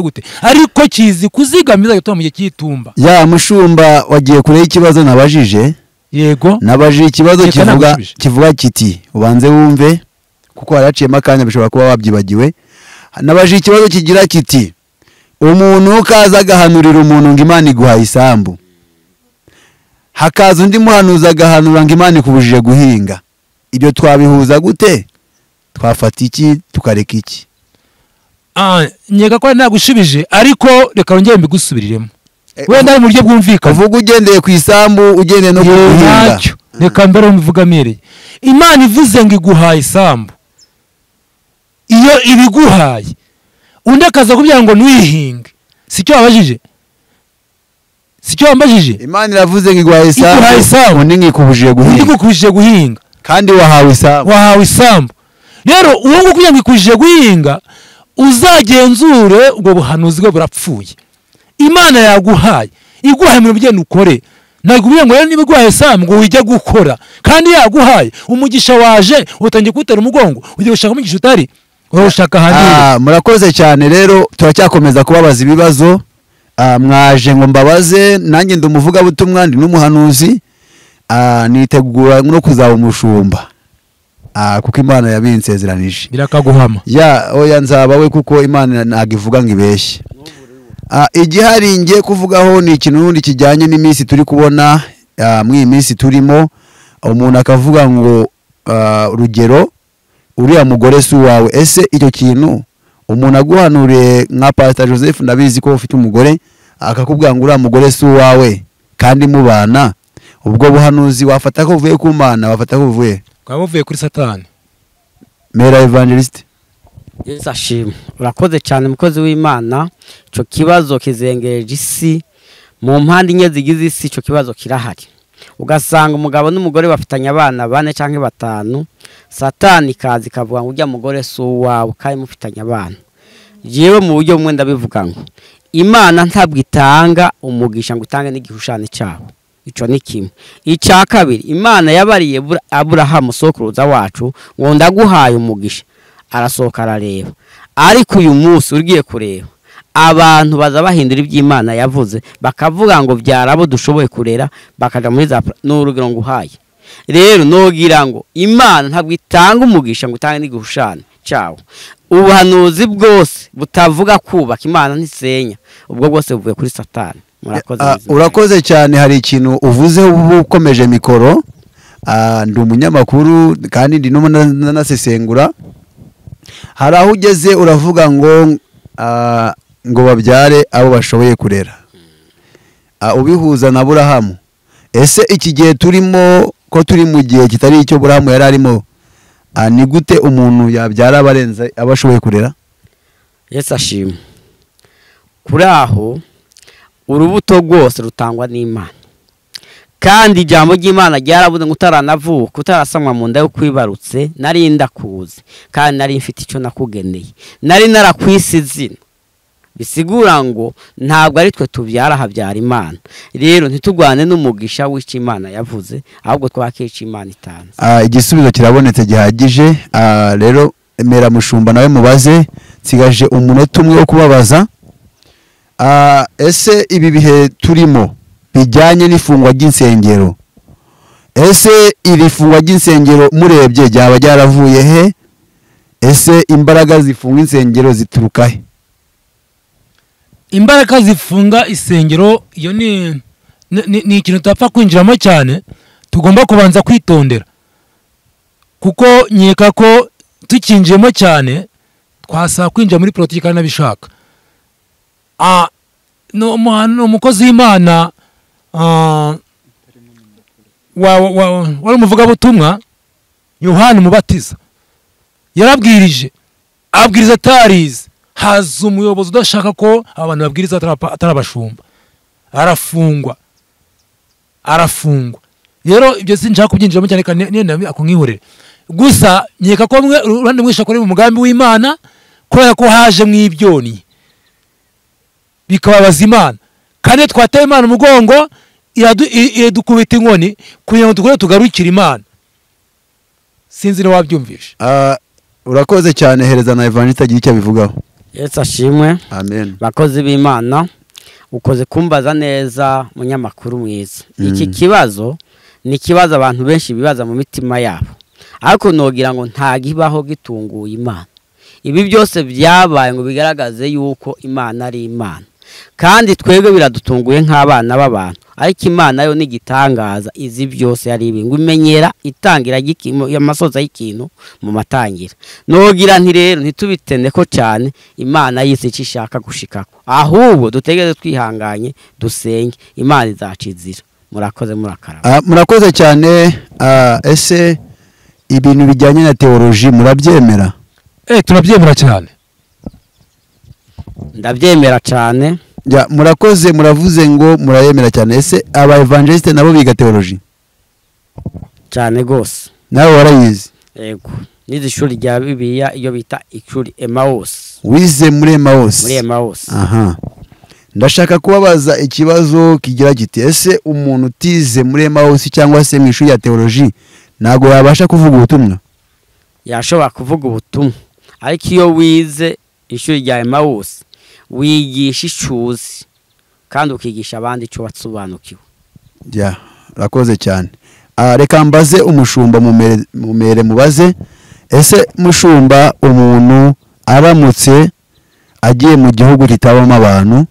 bigenda gute ariko kizi kuzigamiza gituma mu gihe cy'itumba. Ya mushumba wagiye kure ikibazo nabajije. Yego nabajije ikibazo kivuga kiti ubanze wumve kuko haraciyemo akanya bishobora kuba wabyibagiwe. Nabajije ikibazo kigira kiti umuntu kaza agahanurira umuntu ngo Imana iguhaye isambu, hakaza undi muhanuza agahanura ngo Imana ikubujije guhinga, ibyo twabihuza gute? Twafata iki tukareka iki? Nyega ko nagushibije ariko reka rongeye mbigusubiriremo wenda mu buryo bwumvikana. Uvuga ugendeye ku isambu ugendeye no guhinga. Reka mbere mvuga mereye Imana ivuze ngo iguhaye isambu, iyo ibiguhaye undi akaza kubyanga ngo nwihinge, sicyo wabajije? Sicyo wambajije? Imana iravuze ngo iguhaye isambu undi ngikubujije guhinga kandi wahawe isambu. Rero uwo ngukuye ngikubujije guhinga uzagenzure ubwo buhanuzi bwe burapfuye. Imana yaguhaye iguhaye mu bigenda ukore, nagubwiye ngo niba iguhaye isambu ngo wijye gukora, kandi yaguhaye umugisha waje utangiye kutera umugongo ugiye gushaka umugisha utari urashaka handi. Murakoze cyane. Rero turacyakomeza kubabaza ibibazo. Mwaje ngo mbabaze, nanjye ndumuvuga butumwa ndi n'umuhanuzi, nitegura no kuzaba umushumba kuko Imana yabinsezeranije. Birakaguhama oya nzaba we kuko Imana nagivuga ngo ibeshye. Igihari ngiye kuvugaho ni ikintu n'undi kijyanye n'iminsi turi kubona mu iyi minsi turimo. Umuntu akavuga ngo urugero uriya mugore si wawe. Ese icyo kintu umuntu aguhanuriye nka Pastor Joseph, ndabizi ko ufite umugore, akakubwira ngo uriya mugore si wawe kandi mubana, ubwo buhanuzi wafata ko buvuye ku Mana, wafata ko buvuye kuri Satani? Mera Evangelist. Yesu ashimwe. Urakoze cyane mukozi w'Imana. Ico kibazo kizengereje isi mu mpande nye zigize isi. Ico kibazo kirahari, ugasanga umugabo n'umugore bafitanye abana 4 canke 5, Satani kazi kavuga ngo ujya mugore so wawe kandi mufitanye abana. Jewe mu buryo bumwe ndabivuga ngo Imana ntabwo itanga umugisha ngo itange n'igihushane cyabo. Ico ni kimwe. Icya kabiri, Imana yabariye Aburahamu sokuruza wacu ngo ndaguhaye umugisha, arasohoka arareba. Ariko uyu munsi ugiye kureba abantu baza bahindura iby'Imana yavuze, bakavuga ngo byarabo dushoboye kurera, bakaja muri za n'urugero nguhaye. Rero nogira ngo Imana ntabwo itanga umugisha ngo itange n'igihushane cyawo. Ubuhanuzi bwose butavuga kubaka Imana ntisenya, ubwo bwose buvuye kuri Satani. Urakoze cyane. Hari ikintu uvuze ukomeje mikoro. Ndi umunyamakuru kandi ndi no nasesengura. Hari aho ugeze uravuga ngo babyare abo bashoboye kurera, ubihuza na Aburahamu. Ese iki gihe turimo ko turi mu gihe kitari icyo Aburahamu yari arimo, ni gute umuntu yabyara abarenze abashoboye kurera? Yesu ashimwe. Kuri aho urubuto rwose rutangwa n'Imana, kandi ijambo ry'Imana ryaravuze ngo utaranavuka utarasamwa mu nda yo kwibarutse nari ndakuzi kandi nari mfite icyo nakugeneye, nari narakwise izina. Bisigura ngo ntabwo ari twe tubyara, habyara Imana. Rero ntitugwane n'umugisha w'icyo Imana yavuze, ahubwo twakica Imana itanze. Igisubizo kirabonetse gihagije. Rero Mera mushumba nawe mubaze, nsigaje umunota umwe wo kubabaza. Ese ibi bihe turimo bijyanye n'ifungwa ry'insengero, ese iri fungwa ry'insengero murebye ryaba ryaravuye he? Ese imbaraga zifunga insengero zituruka he? Imbaraga zifunga isengero iyo ni ikintu tutapfa kwinjiramo cyane, tugomba kubanza kwitondera, kuko nyeka ko tukinjiyemo cyane twasaba kwinjira muri politiki kandi nabishaka. No umukozi w'Imana wari umuvuga butumwa Yohana Umubatiza yarabwirije, abwiriza atarize. Haza umuyobozi udashaka ko abantu babwiriza atarabashumba, arafungwa. Rero ibyo sinshaka kubyinjiramo cyane kandi nenda akumwihorera. Gusa nyeka ko urande mwisha kuri mu mugambi w'Imana, kubera ko haje mwibyoni bikababaza Imana, kandi twataye Imana umugongo iradukubita inkoni kugira ngo tukore tugarukire Imana. Sinzi wabyumvisha. Urakoze cyane. Hereza na Evangelist agira icyo bivugaho. Yesu ashimwe. Amen. Bakozi b'Imana, ukoze kumbaza neza munyamakuru mwiza. Iki kibazo ni kibazo abantu benshi bibaza mu mitima yabo, ariko nogira ngo ntagibaho gitunguye Imana. Ibi byose byabaye ngo bigaragaze yuko Imana ari Imana, kandi twebwe biradutunguye nk'abana b'abantu, ariko Imana yo nigitangaza izi byose yari ibingu imenyera itangira y'amasoza y'ikintu mu matangira. Nogira nti rero ntitubitende ko cyane Imana yise ishaka gushikako, ahubwo dutegeze twihanganye dusenge Imana izacizira. Murakoze murakaraba. Murakoze cyane. Ese ibintu bijyanye na theology murabyemera? Turabyemera cyane. Ndabyemera cyane. Ya, murakoze, muravuze ngo murayemera cyane. Ese aba evangeliste nabo biga theology? Cyane gose. Nawe warayize? Yego. Nizi shuri rya Bibiliya iyo bita ishuri Emmaus. Wize muri Emmaus? Muri Emmaus. Aha. Ndashaka kubabaza ikibazo kigira giti, ese umuntu utize muri Emmaus cyangwa se mu ishuri ya theology nago yabasha kuvuga ubutumwa? Yashobora kuvuga ubutumwa, ariko iyo wize ishuri rya Emmaus wigisha icuzi kandi ukigisha abandi ico batsobanukiwe. Ya, rakoze cyane. Reka mbaze umushumba mumere mubaze, ese mushumba umuntu aramutse agiye mu gihugu kitabamo abantu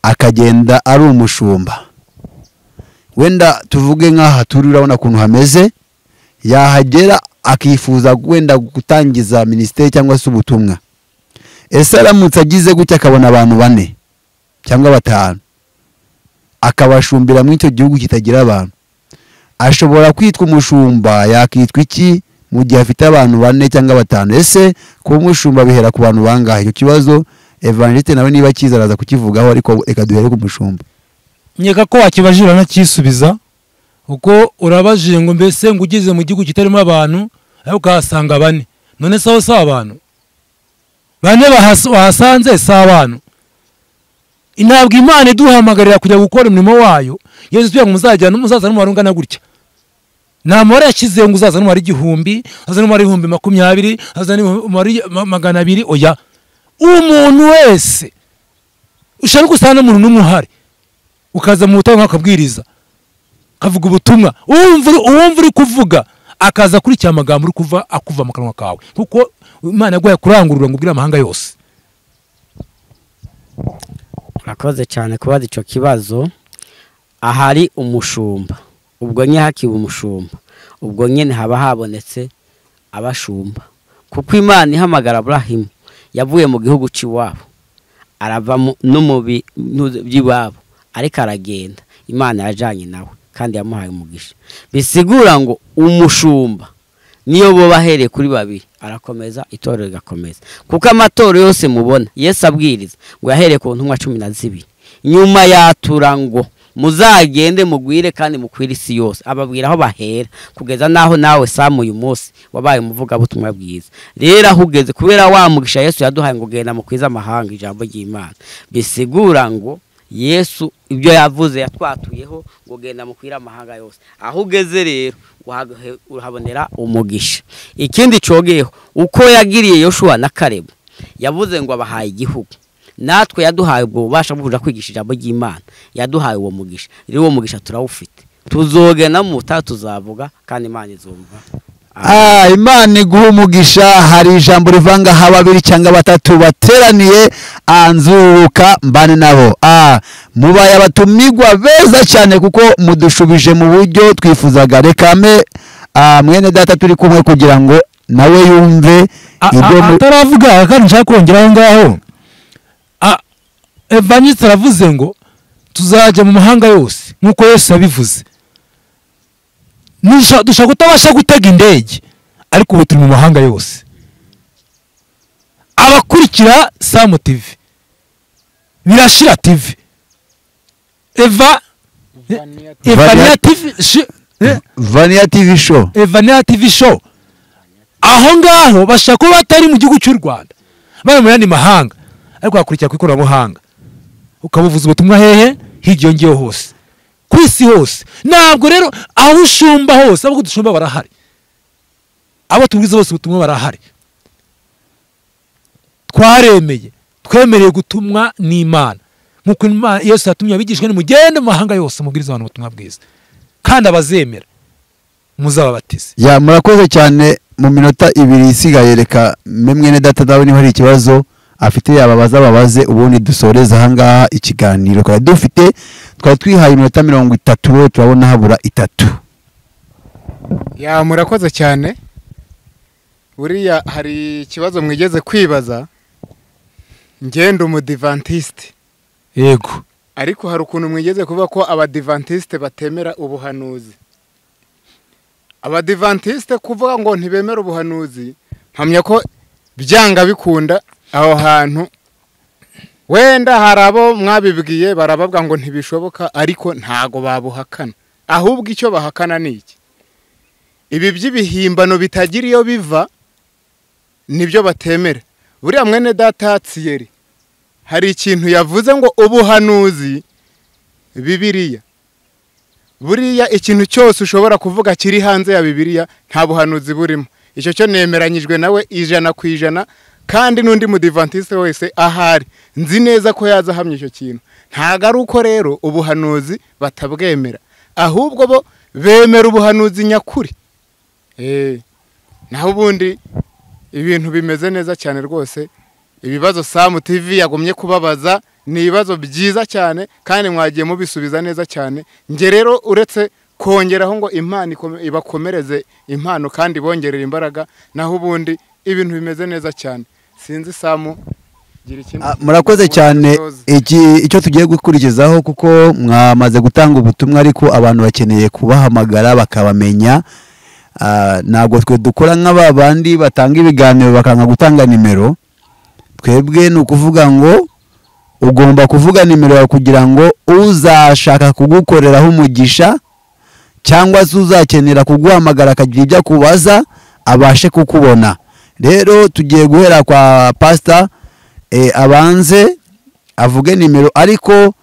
akagenda ari umushumba, wenda tuvuge nk'aha turi urabona kuntu hameze, yahagera akifuza wenda gutangiza ministeri cyangwa se ubutumwa, ese aramutse agize gutya akabona abantu 4 cyangwa 5 akabashumbira mu icyo gihugu kitagira abantu, ashobora kwitwa umushumba? Yakitwa iki mu gihe afite abantu 4 cyangwa 5? Ese kuba umushumba bihera ku bantu bangahe? Icyo kibazo evangeliste nawe niba kizaraza kukivugaho, ariko reka duhere ku mushumba. Nyeka ko wakibajira nakisubiza, uko urabajije ngo mbese ngo ugize mu gihugu kitarimo abantu ariko ukahasanga 4, none sawa sawa abantu 4 bahasanze sawa abantu. Intabwo Imana iduhamagarira kujya gukora umurimo wayo. Yesu tuya muzajyana muzaza n'umuharungana gutya, namore yakize ngo uzaza n'umubare 1000, aza n'umubare 20, aza n'umubare 200. Oya, umuntu wese ushaka gusana umuntu n'umuhari ukaza mu butanga akabwiriza kavuga ubutumwa, uwumva uri kuvuga akaza kuri cya magambo uri kuva akuva mu kanwa kawe, kuko Imana yaguye kurangurura ngo ubwire amahanga yose. Urakoze cyane kubaza ico kibazo. Ahari umushumba, ubwo nye hakiba umushumba, ubwo nyene haba habonetse abashumba, kuko Imana ihamagara Abrahamu yavuye mu gihugu ciwabo arava no mu by'iwabo, ariko aragenda, Imana yajanye nawe kandi yamuhaye umugisha. Bisigura ngo umushumba niyo bo bahereye kuri 2 arakomeza, itorero rigakomeza, kuko amatoro yose mubona Yesu abwiriza ngo yahereye ku ntumwa 12, nyuma yatura ngo muzagende mugwire kandi mukwira isi yose, ababwira aho bahera kugeza naho nawe Samu uyu munsi wabaye umuvuga butumwa bwiza. Rero ahugeze kubera wamugisha Yesu yaduhaye ngo genda mukwiza amahanga ijambo ry'Imana. Bisigura ngo Yesu ibyo yavuze yatwatuyeho ngo genda mukwira amahanga yose. Ahugeze rero uhabonera umugisha. Ikindi cogeho uko yagiriye Yoshua na Kalebu, yavuze ngo abahaye igihugu, natwe yaduhaye ubwo bubasha bwo kwigisha ijambo ry'Imana, yaduhaye uwo mugisha. Rero uwo mugisha turawufite, tuzogena mu tuzavuga kandi Imana izumva. Imana iguha umugisha. Hari ijambo rivanga 2 cyangwa 3 bateraniye anzuka mbane nabo. Mubaye abatumigwa beza cyane kuko mudushubije mu buryo twifuzaga. Rekame mwene data turi kumwe kugira ngo nawe yumve ibyo ataravuga, kandi nshaka kongeraho ngaho. Evangeliste aravuze ngo tuzajya mu mahanga yose nkuko Yesu yabivuze. Dushaka kutabasha gutega indege, ariko ubu turi mu mahanga yose. Abakurikira Samu TV, Birashira TV, Vania TV show, Vania TV show, aho ngaho bashaka ko batari mu gihugu cy'u Rwanda, bari mu yandi mahanga, ariko bakurikira ku ikoranabuhanga, ukabuvuza ubutumwa hehe hiryo ngiyo hose ku isi hose. Ntabwo rero aho ushumba hose, abo dushumba barahari, abo tubwiza bose ubutumwa barahari. twaremeye twemereye gutumwa n'Imana nkuko Yesu yatumye abigishwa ni mugende mu mahanga yose mubwiriza abantu ubutumwa bwiza kandi abazemera muzababatize. Ya murakoze cyane. Mu minota 2 isigaye reka mwene data dawe niho hari ikibazo afite babaze ubundi dusoreza ahangaha ikiganiro kwa dufite twari twihaye iminota 30 turabona habura 3. Ya murakoze cyane. Buriya hari ikibazo mwigeze kwibaza ngendo umudivantiste. Yego. Ariko hari ukuntu mwigeze kuvuga ko abadivantiste batemera ubuhanuzi. Abadivantiste kuvuga ngo ntibemera ubuhanuzi mpamya ko byanga bikunda aho hantu wenda harabo mwabibwiye barababwa ngo ntibishoboka ariko ntago babuhakana. Ahubwo icyo bahakana ni iki? Ibi by'ibihimbano bitagira iyo biva nibyo batemera. Buriya mwene data Thierry hari ikintu yavuze ngo ubuhanuzi Bibiliya. Buriya ikintu cyose ushobora kuvuga kiri hanze ya Bibiliya nta buhanuzi burimo. Icyo cyo nemeranyijwe nawe 100% kandi nundi mudivantiste wese ahari nzi neza ko yazahamye icyo kintu. Ntago ari uko rero ubuhanuzi batabwemera ahubwo bo bemera ubuhanuzi nyakuri. Naho ubundi ibintu bimeze neza cyane rwose. Ibibazo Sam TV yagomye kubabaza ni ibibazo byiza cyane kandi mwagiye mubisubiza neza cyane. Nge rero uretse kongeraho ngo Imana ibakomereze impano kandi bongerera imbaraga naho ubundi ibintu bimeze neza cyane. Sinzi Sam gira ikindi. Murakoze cyane. Icyo tugiye gukurikizaho kuko mwamaze gutanga ubutumwa ariko abantu bakeneye kubahamagara bakabamenya. Ntabwo twe dukora nk'ababandi batanga ibiganiro bakanga gutanga nimero. Twebwe ni ukuvuga ngo ugomba kuvuga nimero yawe kugira ngo uzashaka kugukoreraho umugisha cyangwa se uzakenera kuguhamagara akagira ibyo kubaza abashe kukubona. Rero tugiye guhera kwa pastor abanze avuge nimero ariko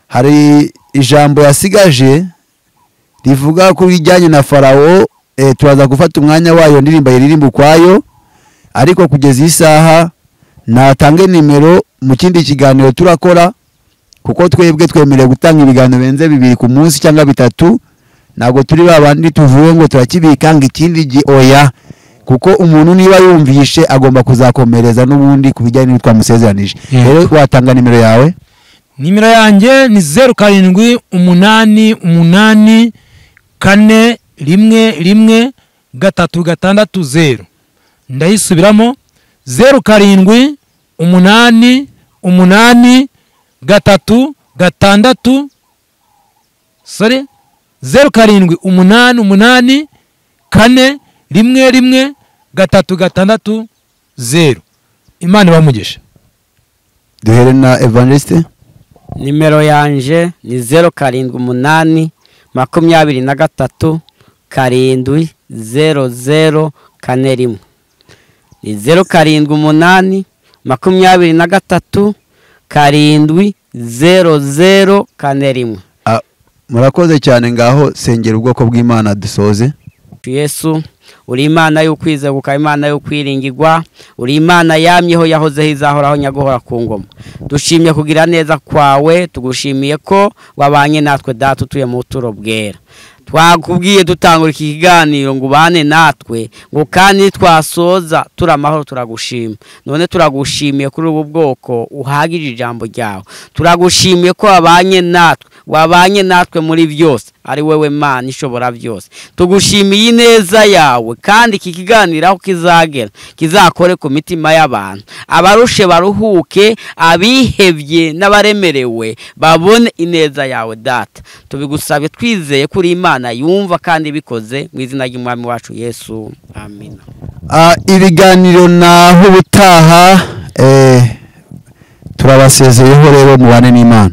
hari ijambo yasigaje rivuga ku bijyanye na Farawo. Turaza gufata umwanya wayo ndirimba ukwayo ariko kugeza isaha natange nimero mu kindi kiganiro turakora kuko twebwe twemereye gutanga ibiganiro benze 2 ku munsi cyangwa 3. Ntabwo turi babandi tuvuye ngo turakibika ngo ikindi oya kuko umuntu niba yumvishe agomba kuzakomereza n'ubundi kubijyanye n'itwa musezeranije. Rero watanga nimero yawe. Nimero yanjye ni 0788411360. Ndayisubiramo 0788411360. Sorry 0788411360. Imana ibamugisha. Duhere na Evangeliste. Nimero yanje ni 0783 ni 0783 Murakoze cyane ngaho sengera ubwoko bw'Imana dusoze. Yesu uri Imana y'ukwize guka Imana yo kwiringirwa uri Imana yamyeho yahozeho izahoraho nyagohora ku ngoma. Dushimye kugira neza kwawe tugushimiye ko wabanye natwe data utuye mu buturo bwera. Twakubwiye dutangura iki kiganiro ngo ubane natwe ngo kandi twasoza turamahoro turagushima. None turagushimiye kuri ubu bwoko uhagije ijambo ryawe. Turagushimiye ko wabanye natwe muri byose ari wewe Mana ishobora byose. Tugushimiye ineza yawe kandi iki kiganiro aho kizagera kizakore ku mitima y'abantu. Abarushe baruhuke abihebye n'abaremerewe babone ineza yawe data. Tubigusabe twizeye kuri Imana yumva kandi bikoze mu izina ry'Umwami wacu Yesu. Amen. Ibiganiro naho ubutaha turabasezeyeho rero mubane n'Imana.